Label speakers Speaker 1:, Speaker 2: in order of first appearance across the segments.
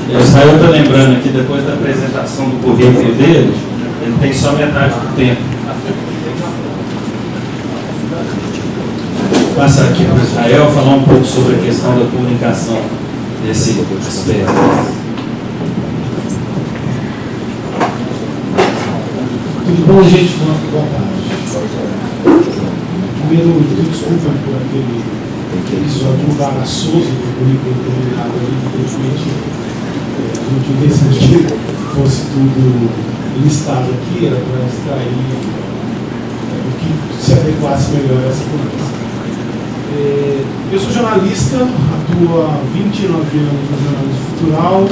Speaker 1: O Israel está lembrando aqui, depois da apresentação do currículo dele, ele tem só metade do tempo. Vou passar aqui para o Israel falar um pouco sobre a questão da comunicação desse aspecto.
Speaker 2: Tudo bom, gente? Boa tarde. Primeiro, desculpa por aquele episódio embaraçoso do currículo terminado ali, infelizmente a gente decidiu que fosse tudo listado aqui, era para extrair o que se adequasse melhor a essa conversa. Eu sou jornalista, atuo há 29 anos no jornalismo cultural,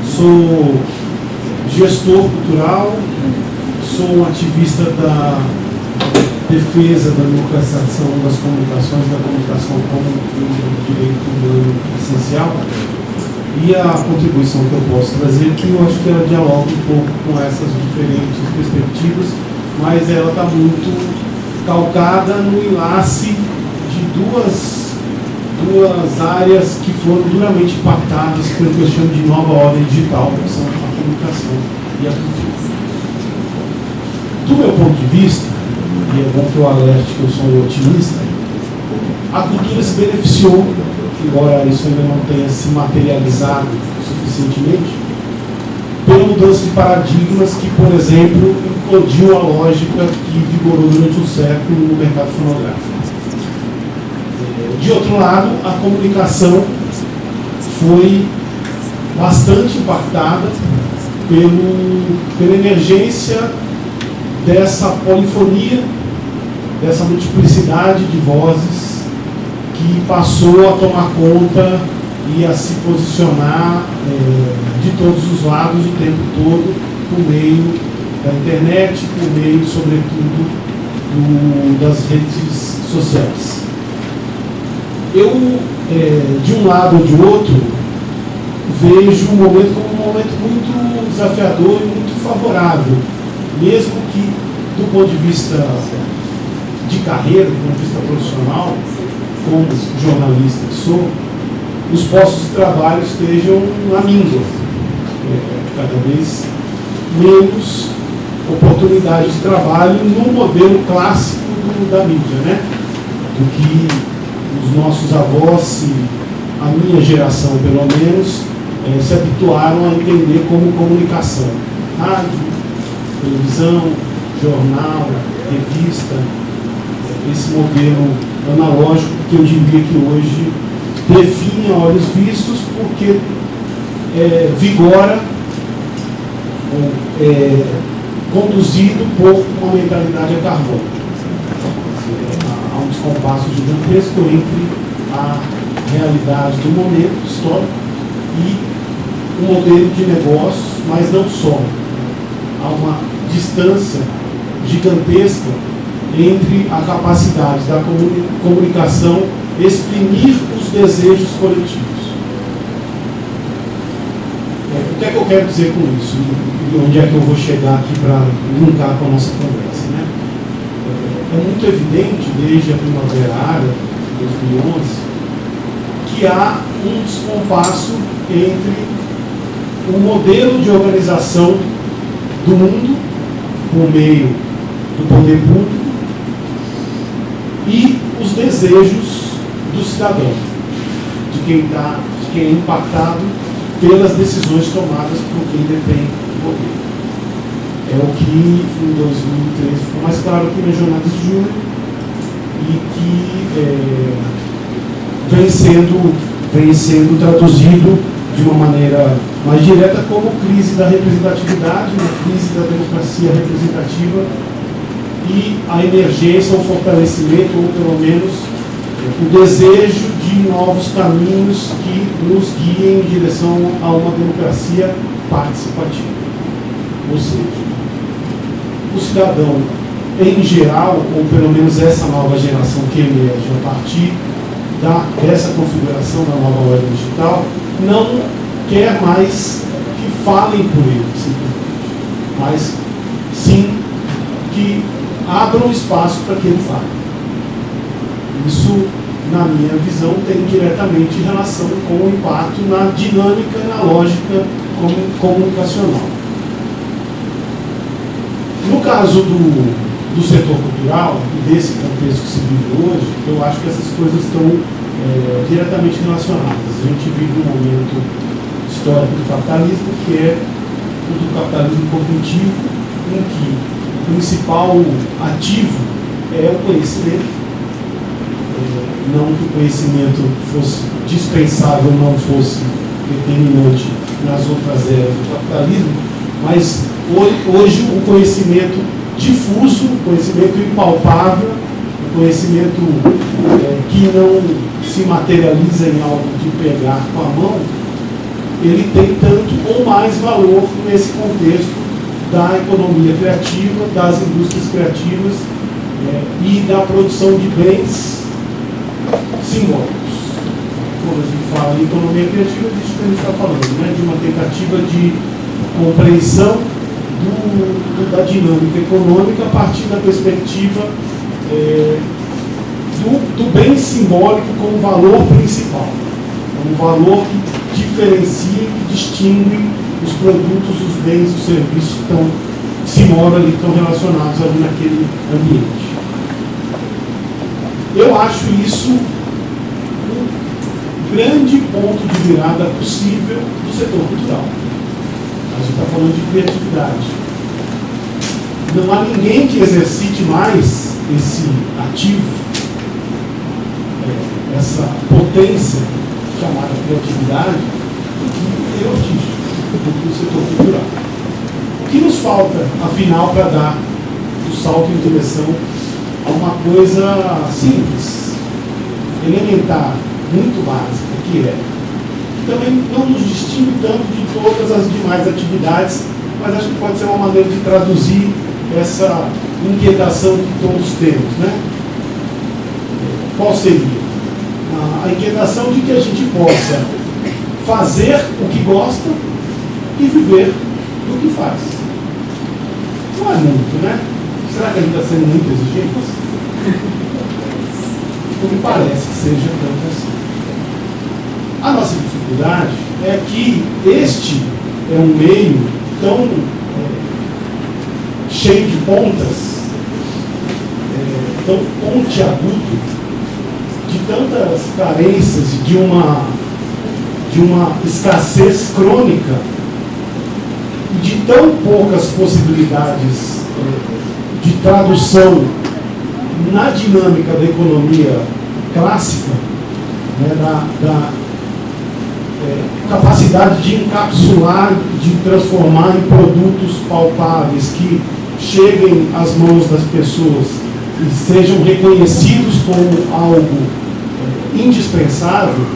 Speaker 2: sou gestor cultural, sou um ativista da defesa da democratização das comunicações, da comunicação como um direito humano essencial. E a contribuição que eu posso trazer aqui, eu acho que ela dialoga um pouco com essas diferentes perspectivas, mas ela está muito calcada no enlace de duas áreas que foram duramente impactadas pelo que eu chamo de nova ordem digital, que são a comunicação e a cultura. Do meu ponto de vista, e é bom que eu alerte que eu sou um otimista, a cultura se beneficiou, embora isso ainda não tenha se materializado suficientemente, pela mudança de paradigmas que, por exemplo, implodiu a lógica que vigorou durante um século no mercado fonográfico. De outro lado, a comunicação foi bastante impactada pela emergência dessa polifonia, dessa multiplicidade de vozes que passou a tomar conta e a se posicionar de todos os lados o tempo todo, por meio da internet, por meio, sobretudo, das redes sociais. Eu, de um lado ou de outro, vejo o momento como um momento muito desafiador e muito favorável, mesmo que, do ponto de vista de carreira, do ponto de vista profissional, como jornalista que sou, os postos de trabalho estejam na míngua. Cada vez menos oportunidades de trabalho no modelo clássico da mídia, né? Do que os nossos avós, a minha geração pelo menos, se habituaram a entender como comunicação. Rádio, televisão, jornal, revista, esse modelo analógico que eu diria que hoje define a olhos vistos porque vigora, conduzido por uma mentalidade a carvão. Há um descompasso gigantesco entre a realidade do momento histórico e o modelo de negócio, mas não só. Há uma distância gigantesca entre a capacidade da comunicação exprimir os desejos coletivos. O que é que eu quero dizer com isso? E onde é que eu vou chegar aqui para linkar com a nossa conversa, né? É muito evidente, desde a Primavera Árabe, de 2011, que há um descompasso entre o modelo de organização do mundo, por meio do poder público, e os desejos do cidadão, de quem é impactado pelas decisões tomadas por quem detém o poder. É o que em 2013 ficou mais claro aqui na Jornada de Junho e que vem sendo traduzido de uma maneira mais direta como crise da representatividade, uma crise da democracia representativa e a emergência, o fortalecimento, ou pelo menos o desejo de novos caminhos que nos guiem em direção a uma democracia participativa. Ou seja, o cidadão em geral, ou pelo menos essa nova geração que emerge a partir dessa configuração da nova ordem digital, não quer mais que falem por ele, simplesmente, mas sim que abram espaço para que ele fale. Isso na minha visão, tem diretamente relação com o impacto na dinâmica, na lógica comunicacional. No caso do setor cultural, e desse contexto que se vive hoje, eu acho que essas coisas estão diretamente relacionadas. A gente vive um momento histórico do capitalismo, que é o do capitalismo cognitivo, em que o principal ativo é o conhecimento. Não que o conhecimento fosse dispensável, não fosse determinante nas outras eras do capitalismo, mas hoje o conhecimento difuso, o conhecimento impalpável, o conhecimento que não se materializa em algo de pegar com a mão, ele tem tanto ou mais valor nesse contexto da economia criativa, das indústrias criativas e da produção de bens simbólicos. Quando a gente fala em economia criativa, é disso que a gente está falando, né? De uma tentativa de compreensão da dinâmica econômica a partir da perspectiva do bem simbólico como valor principal, como valor que diferencia, que distingue os produtos, os bens, os serviços que se moram ali, que estão relacionados ali naquele ambiente. Eu acho isso um grande ponto de virada possível do setor cultural. A gente está falando de criatividade. Não há ninguém que exercite mais esse ativo, essa potência chamada criatividade, do que o artístico, do que o setor cultural. O que nos falta, afinal, para dar o salto em direção a uma coisa simples, elementar, muito básica, que também não nos distingue tanto de todas as demais atividades, mas acho que pode ser uma maneira de traduzir essa inquietação que todos temos, né? Qual seria? A inquietação de que a gente possa fazer o que gosta e viver do que faz. Não é muito, né? Será que a gente está sendo muito exigente? Não me parece que seja tanto assim. A nossa dificuldade é que este é um meio tão cheio de pontas, tão pontiagudo, de tantas carências, de uma escassez crônica e de tão poucas possibilidades de tradução na dinâmica da economia clássica, né, da capacidade de encapsular, de transformar em produtos palpáveis que cheguem às mãos das pessoas e sejam reconhecidos como algo indispensável,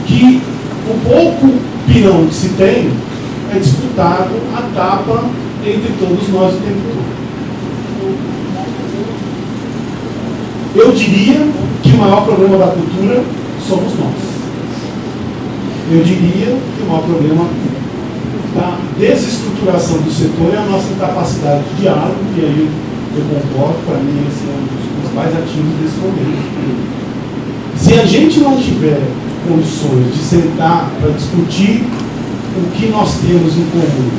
Speaker 2: que o pouco pirão que se tem é disputado a tapa entre todos nós o tempo todo. Eu diria que o maior problema da cultura somos nós. Eu diria que o maior problema da desestruturação do setor é a nossa incapacidade de diálogo, e aí eu concordo, para mim esse é um dos principais ativos desse momento. Se a gente não tiver condições de sentar para discutir o que nós temos em comum,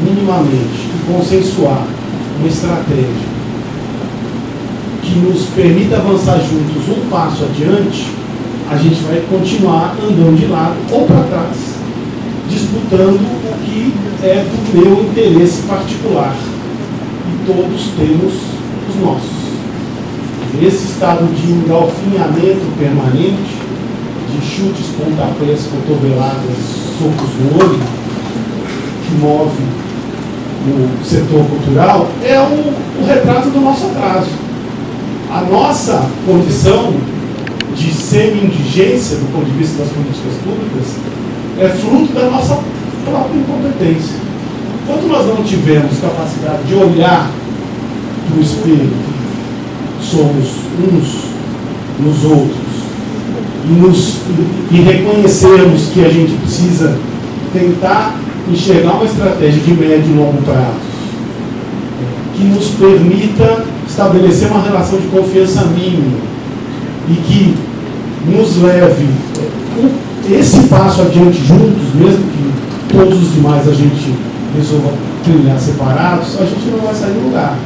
Speaker 2: minimamente, e consensuar uma estratégia que nos permita avançar juntos um passo adiante, a gente vai continuar andando de lado ou para trás, disputando o que é do meu interesse particular. E todos temos os nossos. Esse estado de engalfinhamento permanente, de chutes, pontapés, cotoveladas, socos no olho, que move o setor cultural, é o retrato do nosso atraso. A nossa condição de semi-indigência, do ponto de vista das políticas públicas, é fruto da nossa própria incompetência. Enquanto nós não tivermos capacidade de olhar para o espelho, somos uns nos outros, e reconhecermos que a gente precisa tentar enxergar uma estratégia de médio e longo prazo, que nos permita estabelecer uma relação de confiança mínima, e que nos leve esse passo adiante juntos, mesmo que todos os demais a gente resolva trilhar separados, a gente não vai sair do lugar.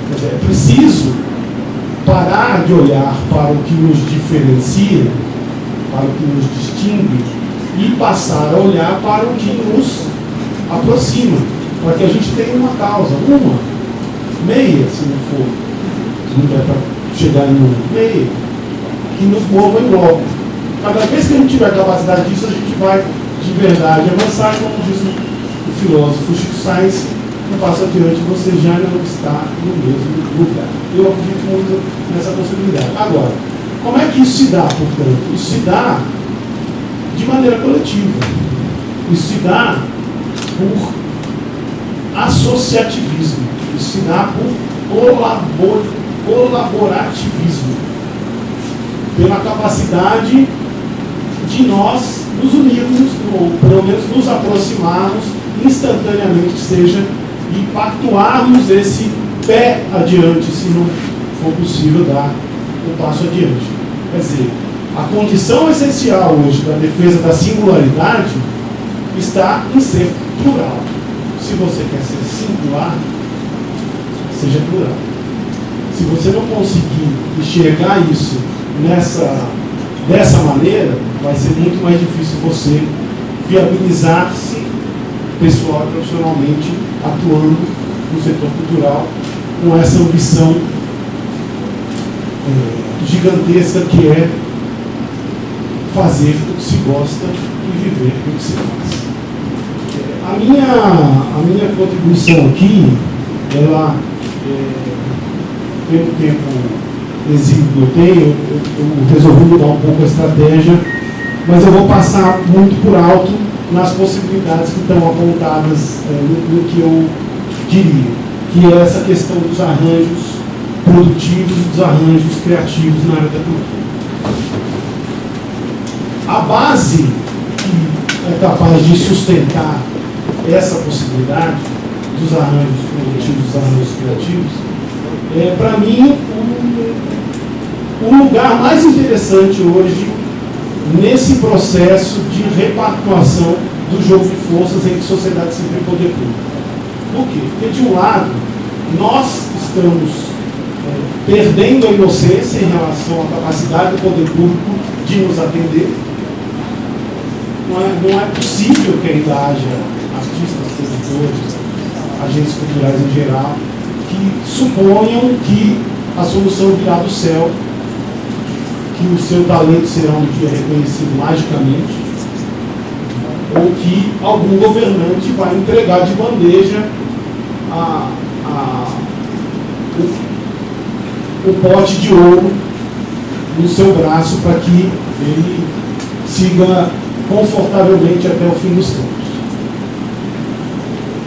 Speaker 2: Quer dizer, é preciso parar de olhar para o que nos diferencia, para o que nos distingue, e passar a olhar para o que nos aproxima, para que a gente tenha uma causa, meia, se não for, não der para chegar em uma, meia, que nos mova em bloco. Cada vez que a gente tiver capacidade disso, a gente vai de verdade avançar, como diz o filósofo Chico Sainz, um passo adiante você já não está no mesmo lugar. Eu acredito muito nessa possibilidade. Agora, como é que isso se dá, portanto? Isso se dá de maneira coletiva. Isso se dá por associativismo. Isso se dá por colaborativismo. Pela capacidade de nós nos unirmos, ou pelo menos nos aproximarmos instantaneamente, seja, e pactuarmos esse pé adiante, se não for possível dar um passo adiante. Quer dizer, a condição essencial hoje da defesa da singularidade está em ser plural. Se você quer ser singular, seja plural. Se você não conseguir enxergar isso dessa maneira, vai ser muito mais difícil você viabilizar-se pessoal e profissionalmente atuando no setor cultural com essa ambição gigantesca que é fazer o que se gosta e viver o que se faz. A minha contribuição aqui, ela, pelo tempo exíguo que eu tenho, eu resolvi mudar um pouco a estratégia, mas eu vou passar muito por alto nas possibilidades que estão apontadas no que eu diria, que é essa questão dos arranjos produtivos e dos arranjos criativos na área da cultura. A base que é capaz de sustentar essa possibilidade dos arranjos produtivos, dos arranjos criativos, é, para mim, o lugar mais interessante hoje nesse processo de repactuação do jogo de forças entre sociedade civil e poder público. Por quê? Porque, de um lado, nós estamos perdendo a inocência em relação à capacidade do poder público de nos atender. Não é possível que ainda haja artistas, escritores, agentes culturais em geral, que suponham que a solução virá do céu, que o seu talento será um dia reconhecido magicamente, ou que algum governante vai entregar de bandeja o pote de ouro no seu braço para que ele siga confortavelmente até o fim dos tempos.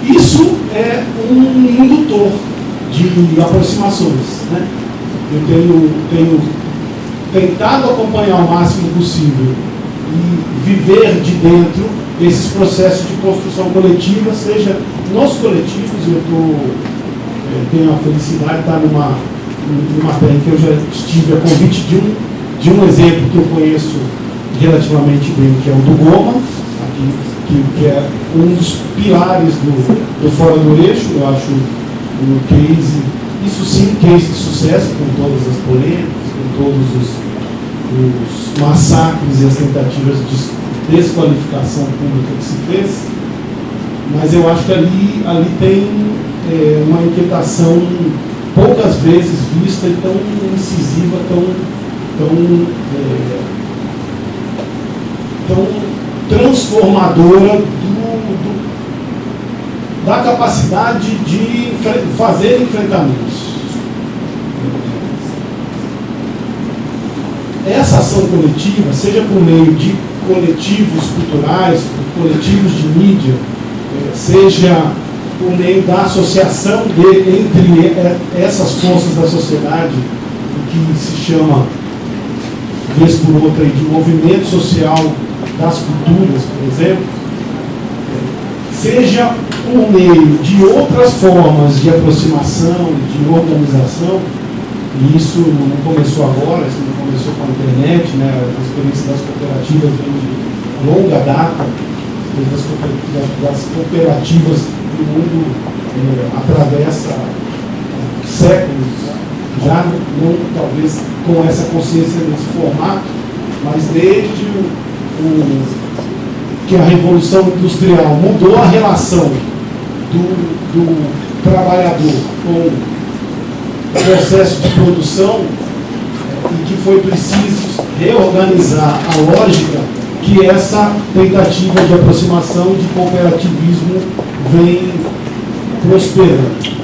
Speaker 2: Isso é um indutor de aproximações, né? Eu tenho tentado acompanhar o máximo possível e viver de dentro desses processos de construção coletiva, seja nos coletivos. Eu tenho a felicidade de estar numa terra que eu já estive a convite de um exemplo que eu conheço relativamente bem, que é o do Goma, aqui, que é um dos pilares do Fora do Eixo. Eu acho um case, isso sim, um case de sucesso, com todas as polêmicas, com todos os massacres e as tentativas de desqualificação pública que se fez, mas eu acho que ali tem uma inquietação poucas vezes vista e tão incisiva, tão transformadora da capacidade de fazer enfrentamentos. Essa ação coletiva, seja por meio de coletivos culturais, coletivos de mídia, seja por meio da associação entre essas forças da sociedade, que se chama, vez por outra, de movimento social das culturas, por exemplo, seja por meio de outras formas de aproximação, de organização, E isso não começou agora, isso não começou com a internet, né? A experiência das cooperativas vem de longa data, das cooperativas do mundo atravessa séculos, já não talvez com essa consciência nesse formato, mas desde que a Revolução Industrial mudou a relação do trabalhador com o processo de produção, e que foi preciso reorganizar a lógica, que essa tentativa de aproximação de cooperativismo vem prosperando.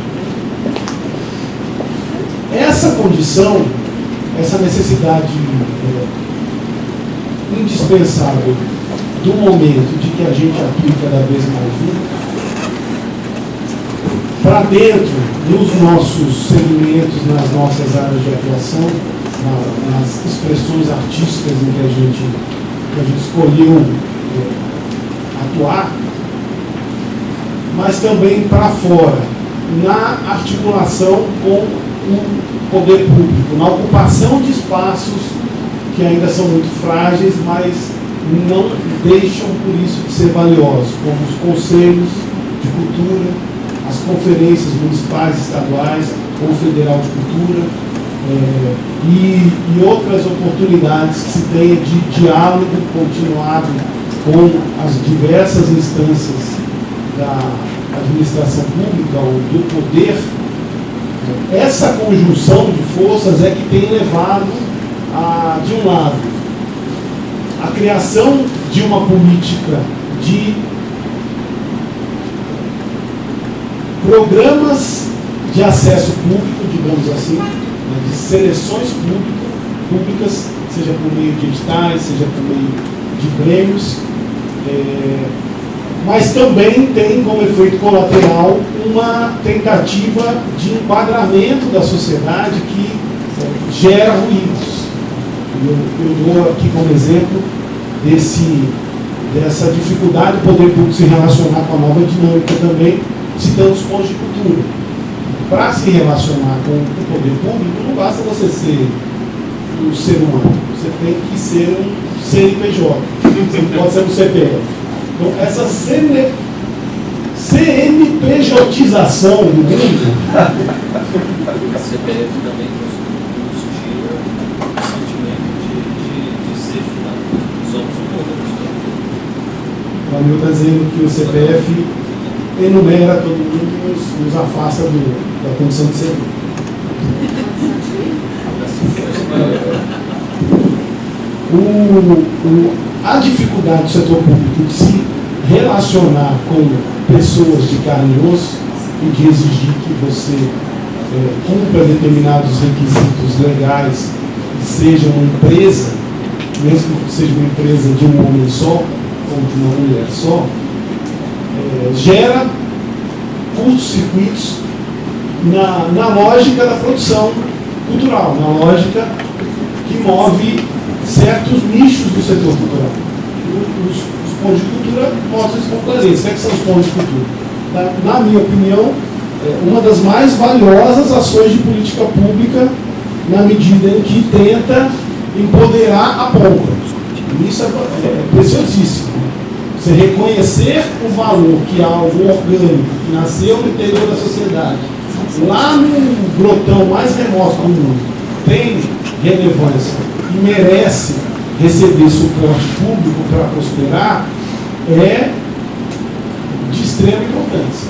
Speaker 2: Essa condição, essa necessidade indispensável do momento de que a gente aplique cada vez mais juntos, para dentro dos nossos segmentos, nas nossas áreas de atuação, nas expressões artísticas em que a gente escolheu atuar, mas também para fora, na articulação com o poder público, na ocupação de espaços que ainda são muito frágeis, mas não deixam por isso de ser valiosos, como os conselhos de cultura, as conferências municipais, estaduais ou federal de cultura, e outras oportunidades que se tenha de diálogo continuado com as diversas instâncias da administração pública ou do poder. Essa conjunção de forças é que tem levado de um lado, a criação de uma política de programas de acesso público, digamos assim, né, de seleções públicas, seja por meio de editais, seja por meio de prêmios, mas também tem como efeito colateral uma tentativa de enquadramento da sociedade que gera ruídos. Eu dou aqui como exemplo dessa dificuldade do poder público se relacionar com a nova dinâmica também, citando os pontos de cultura. Para se relacionar com o poder público, não basta você ser um ser humano, você tem que ser um CNPJ, você não pode ser um CPF. Então, essa CNPJização do mundo.
Speaker 3: A CPF também nos tira o sentimento de ser finado. Somos um povo.
Speaker 2: O Anil está dizendo que o CPF enumera todo mundo e nos afasta da condição de ser. A dificuldade do setor público de se relacionar com pessoas de carne e osso e de exigir que você cumpra determinados requisitos legais e seja uma empresa, mesmo que seja uma empresa de um homem só ou de uma mulher só, gera curtos-circuitos na lógica da produção cultural, na lógica que move certos nichos do setor cultural. Os pontos de cultura mostram isso com clareza. O que são os pontos de cultura? Na minha opinião, uma das mais valiosas ações de política pública, na medida em que tenta empoderar a ponta. Isso é preciosíssimo. Você reconhecer o valor que algo orgânico, que nasceu no interior da sociedade, lá no brotão mais remoto do mundo, tem relevância e merece receber suporte público para prosperar, é de extrema importância.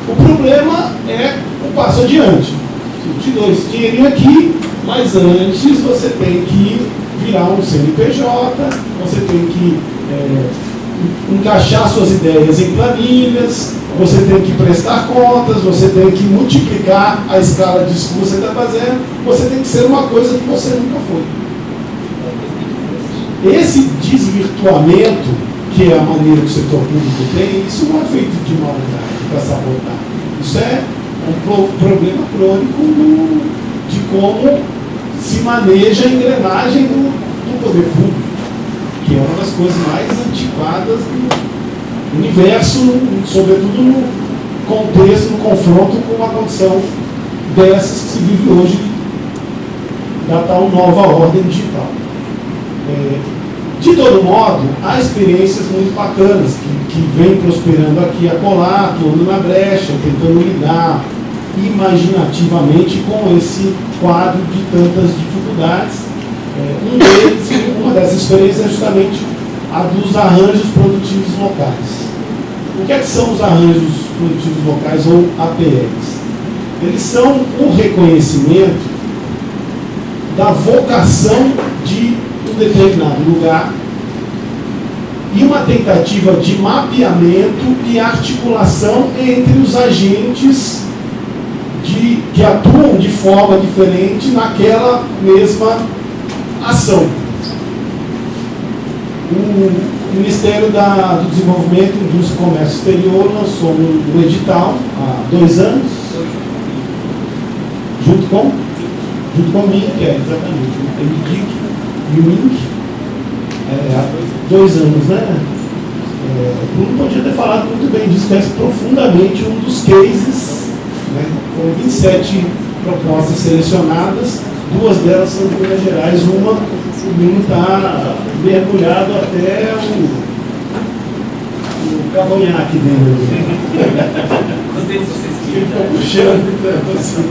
Speaker 2: O problema é o passo adiante. Eu te dou esse dinheirinho aqui, mas antes você tem que virar um CNPJ, você tem que encaixar suas ideias em planilhas, você tem que prestar contas, você tem que multiplicar a escala de estudo que você está fazendo, você tem que ser uma coisa que você nunca foi. Esse desvirtuamento, que é a maneira que o setor público tem, isso não é feito de maldade, para sabotar. Isso é um problema crônico de como se maneja a engrenagem do poder público, que é uma das coisas mais antiquadas do universo, sobretudo no contexto, no confronto com uma condição dessas que se vive hoje da tal nova ordem digital. De todo modo, há experiências muito bacanas que vêm prosperando aqui e acolá, atuando na brecha, tentando lidar imaginativamente com esse quadro de tantas dificuldades. Uma dessas experiências é justamente a dos arranjos produtivos locais. O que são os arranjos produtivos locais ou APLs? Eles são um reconhecimento da vocação de um determinado lugar e uma tentativa de mapeamento e articulação entre os agentes que atuam de forma diferente naquela mesma ação. O Ministério do Desenvolvimento, Indústria e Comércio Exterior lançou no edital há 2 anos, junto com o MINC, exatamente, o MINC e o MINC, há 2 anos, né? O Bruno podia ter falado muito bem disso, conhece profundamente um dos cases, né? Foram 27 propostas selecionadas, 2 delas são de Minas Gerais, uma o Bruno está mergulhado até o cavanhaque dele. Ele ficou puxando, assim.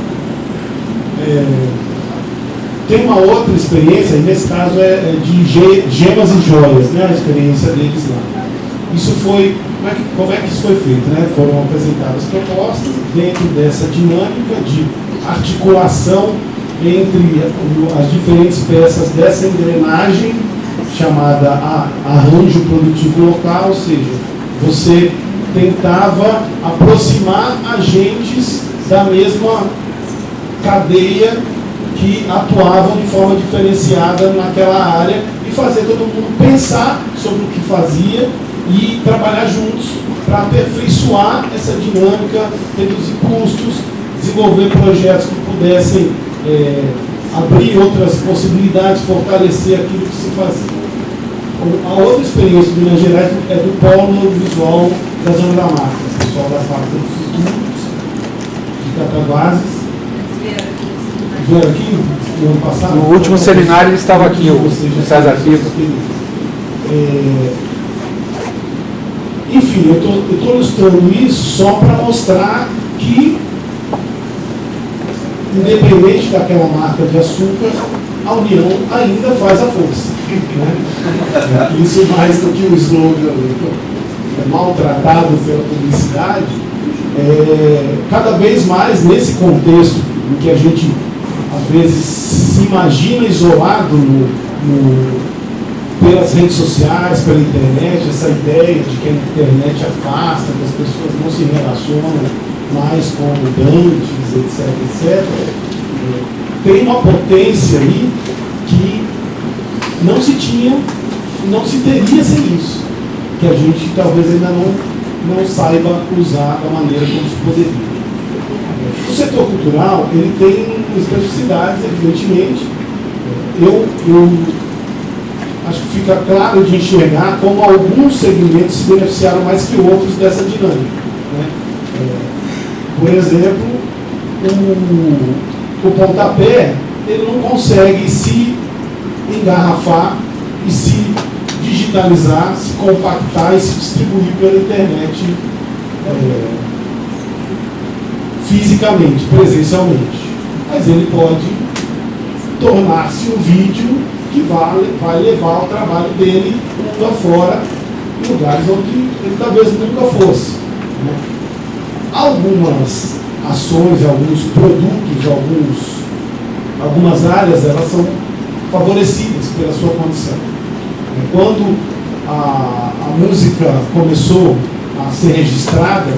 Speaker 2: Tem uma outra experiência, e nesse caso é de gemas e joias, né, a experiência deles lá. Isso foi, como é que isso foi feito? Né? Foram apresentadas propostas dentro dessa dinâmica de articulação entre as diferentes peças dessa engrenagem chamada arranjo produtivo local, ou seja, você tentava aproximar agentes da mesma cadeia que atuavam de forma diferenciada naquela área e fazer todo mundo pensar sobre o que fazia e trabalhar juntos para aperfeiçoar essa dinâmica, reduzir custos, desenvolver projetos que pudessem abrir outras possibilidades, fortalecer aquilo que se fazia. A outra experiência de Minas Gerais é do Polo Audiovisual da Zona da Mata, o pessoal da Fábrica do Futuro, de Cataguases. Vieram aqui no ano passado?
Speaker 4: No último seminário ele estava aqui, o César Pico.
Speaker 2: Enfim, eu estou ilustrando isso só para mostrar que, independente daquela marca de açúcar, a união ainda faz a força. Né? Isso mais do que o slogan maltratado pela publicidade, cada vez mais nesse contexto em que a gente às vezes se imagina isolado pelas redes sociais, pela internet, essa ideia de que a internet afasta, que as pessoas não se relacionam mais com mudantes, etc. Tem uma potência aí que não se tinha, não se teria sem isso, que a gente talvez ainda não saiba usar da maneira como se poderia. O setor cultural, ele tem especificidades, evidentemente. Eu acho que fica claro de enxergar como alguns segmentos se beneficiaram mais que outros dessa dinâmica. Né? Por exemplo, o pontapé, ele não consegue se engarrafar e se digitalizar, se compactar e se distribuir pela internet fisicamente, presencialmente. Mas ele pode tornar-se um vídeo que vai levar o trabalho dele mundo afora, em lugares onde ele talvez nunca fosse. Né? Algumas ações, alguns produtos, algumas áreas, elas são favorecidas pela sua condição. Quando a música começou a ser registrada,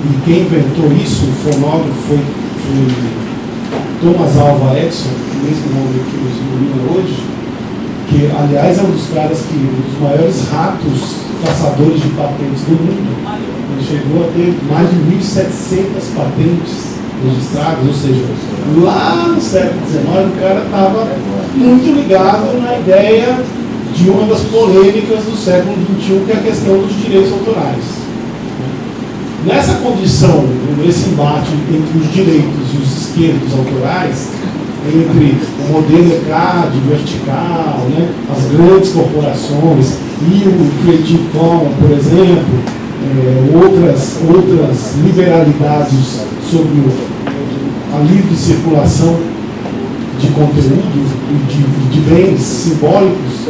Speaker 2: e quem inventou isso, o fonógrafo, foi Thomas Alva Edison, o mesmo nome que nos ilumina hoje, que aliás é um dos caras um dos maiores ratos caçadores de patentes do mundo. Ele chegou a ter mais de 1.700 patentes registradas, ou seja, lá no século XIX o cara estava muito ligado na ideia de uma das polêmicas do século XXI, que é a questão dos direitos autorais. Nessa condição, nesse embate entre os direitos e os esquerdos autorais, entre o modelo ECAD, vertical, né, as grandes corporações e o Creative Commons, por exemplo, outras liberalidades sobre a livre circulação de conteúdo e de bens simbólicos,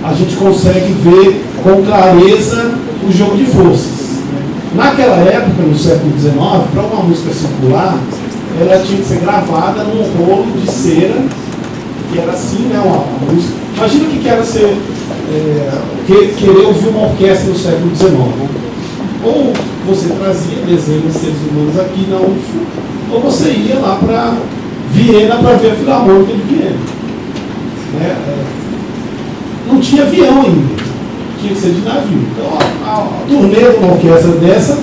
Speaker 2: a gente consegue ver com clareza o jogo de forças. Naquela época, no século XIX, para uma música circular, ela tinha que ser gravada num rolo de cera, que era assim, né, uma música. Imagina o que era ser, querer ouvir uma orquestra no século XIX. Ou você trazia dezenas de seres humanos aqui na UFO, ou você ia lá para Viena para ver a Filarmônica de Viena. Né? Não tinha avião ainda, tinha que ser de navio. Então a turnê de uma orquestra dessa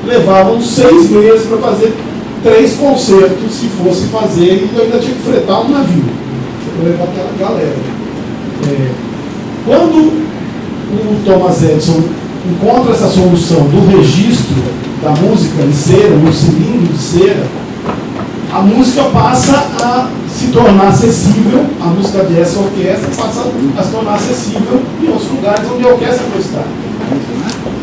Speaker 2: levava uns 6 meses para fazer 3 concertos, se fosse fazer, e eu ainda tinha que fretar um navio para levar aquela galera. Quando o Thomas Edison encontra essa solução do registro da música em cera, no cilindro de cera, a música passa a se tornar acessível, a música dessa orquestra passa a se tornar acessível em outros lugares onde a orquestra não está.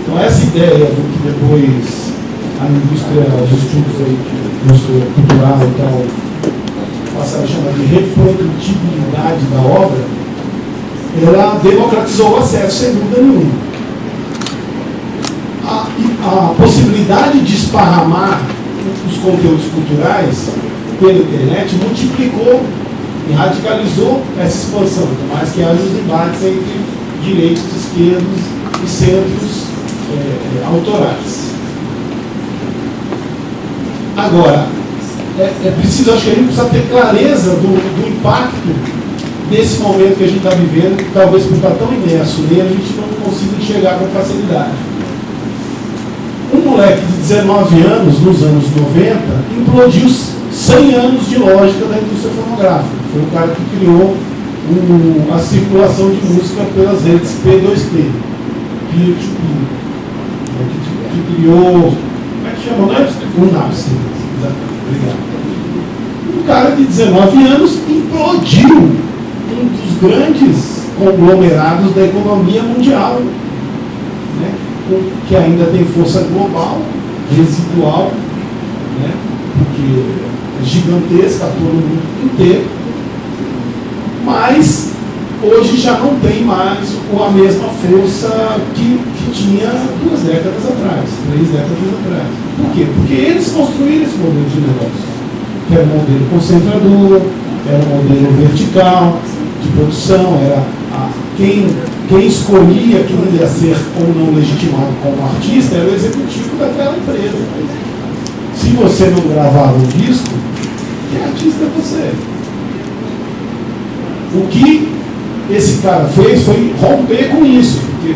Speaker 2: Então essa ideia do que depois a indústria, os estudos aí, indústria cultural e tal, passaram a chamar de reprodutibilidade da obra, ela democratizou o acesso, sem dúvida nenhuma. A possibilidade de esparramar os conteúdos culturais pela internet multiplicou e radicalizou essa expansão, por mais que haja os debates entre direitos, esquerdos e centros autorais. Agora, é preciso, acho que a gente precisa ter clareza do impacto desse momento que a gente está vivendo, que talvez por estar tão imerso nele, a gente não consiga enxergar com facilidade. Um moleque de 19 anos, nos anos 90, implodiu 100 anos de lógica da indústria fonográfica. Foi o cara que criou a circulação de música pelas redes P2P, peer-to-peer, que criou, como é que chama? O Napster. Obrigado. Um cara de 19 anos implodiu um dos grandes conglomerados da economia mundial, né? Que ainda tem força global, residual, né? Porque é gigantesca, atua no mundo inteiro, mas hoje já não tem mais a mesma força que tinha 2 décadas atrás, 3 décadas atrás. Por quê? Porque eles construíram esse modelo de negócio, que era um modelo concentrador, era um modelo vertical de produção, era quem escolhia quem ia ser ou não legitimado como artista era o executivo daquela empresa. Se você não gravava um disco, que artista é você? O que esse cara fez foi romper com isso, porque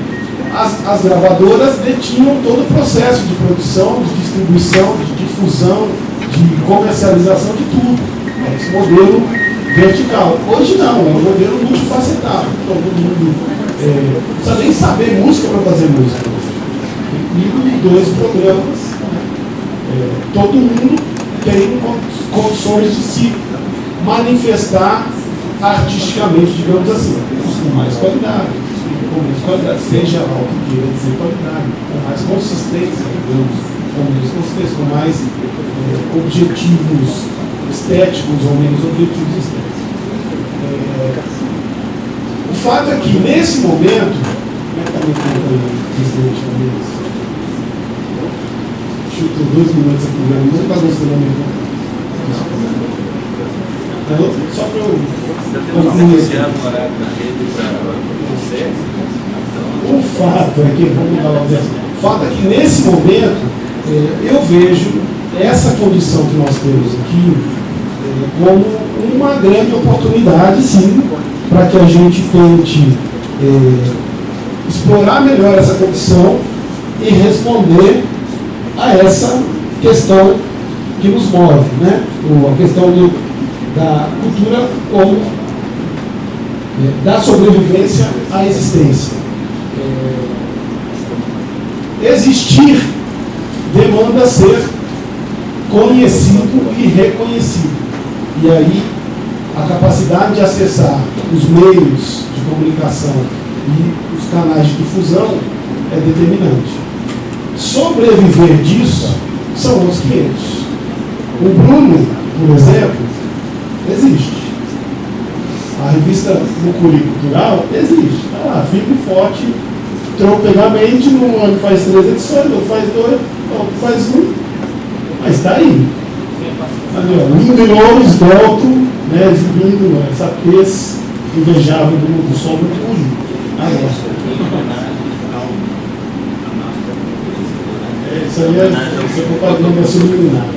Speaker 2: as gravadoras detinham todo o processo de produção, de distribuição, de difusão, de comercialização de tudo. Esse modelo vertical. Hoje não, é um modelo multifacetado. Todo mundo não precisa nem saber música para fazer música. E 2 programas, todo mundo tem condições de se manifestar artisticamente, digamos assim, com mais qualidade, seja lá o que queira dizer qualidade, com mais consistência, digamos, com mais objetivos estéticos ou menos objetivos estéticos. O fato é que, nesse momento, como é que está me contando o presidente da mesa? Chutou 2 minutos aqui, não está gostando da minha conta. Só para eu o fato é que, vamos dar uma vez, o fato é que nesse momento eu vejo essa condição que nós temos aqui como uma grande oportunidade, sim, para que a gente tente explorar melhor essa condição e responder a essa questão que nos move, né? A questão da cultura como da sobrevivência à existência. Existir demanda ser conhecido e reconhecido. E aí, a capacidade de acessar os meios de comunicação e os canais de difusão é determinante. Sobreviver disso são outros 500. O Bruno, por exemplo, existe. A revista Mucuri Cultural existe. Está lá, firme e forte, tropegamente, num ano faz 3 edições, outro faz 2, outro faz 1. Mas está aí. Lindo e louro, esbelto, né, exibindo essa tez invejável do sol do Cujo. Isso aí é propaganda subliminar.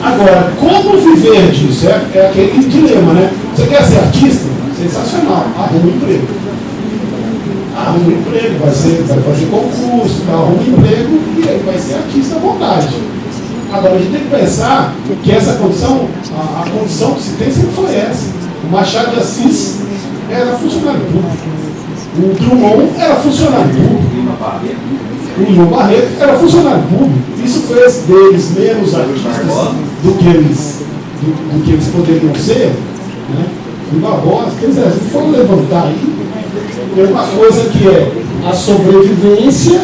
Speaker 2: Agora, como viver disso? É aquele dilema, né? Você quer ser artista? Sensacional. Arruma um emprego. Arruma um emprego, vai fazer concurso, arruma um emprego e aí vai ser artista à vontade. Agora, a gente tem que pensar que essa condição, a condição que se tem sempre foi essa. O Machado de Assis era funcionário público. O Drummond era funcionário público. O João Barreto era funcionário público. Isso fez deles menos artistas do que eles poderiam ser. Né? O Barbosa, quer dizer, se for levantar aí, tem uma coisa que é a sobrevivência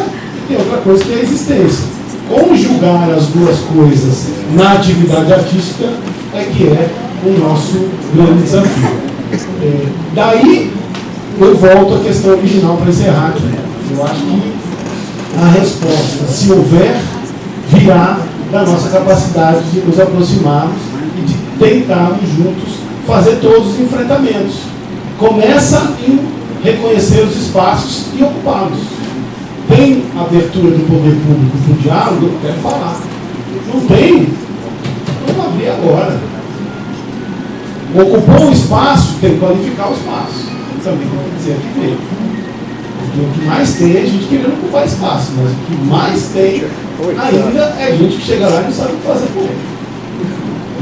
Speaker 2: e outra coisa que é a existência. Conjugar as duas coisas na atividade artística é que é o nosso grande desafio. Daí eu volto à questão original para encerrar aqui. Eu acho que a resposta, se houver, virá da nossa capacidade de nos aproximarmos e de tentarmos juntos fazer todos os enfrentamentos. Começa em reconhecer os espaços e ocupá-los. Tem abertura do poder público para o diálogo? Eu quero falar. Não tem? Vamos abrir agora. Ocupou um espaço, tem que qualificar o espaço. Também tem que dizer que veio. Porque o que mais tem é gente querendo ocupar espaço, mas o que mais tem ainda é gente que chega lá e não sabe o que fazer com ele.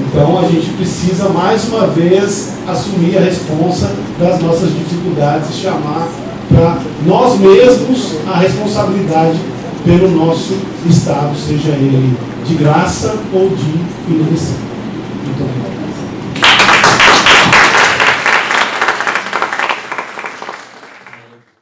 Speaker 2: Então a gente precisa mais uma vez assumir a responsa das nossas dificuldades e chamar para nós mesmos a responsabilidade pelo nosso Estado, seja ele de graça ou de financiamento. Muito obrigado.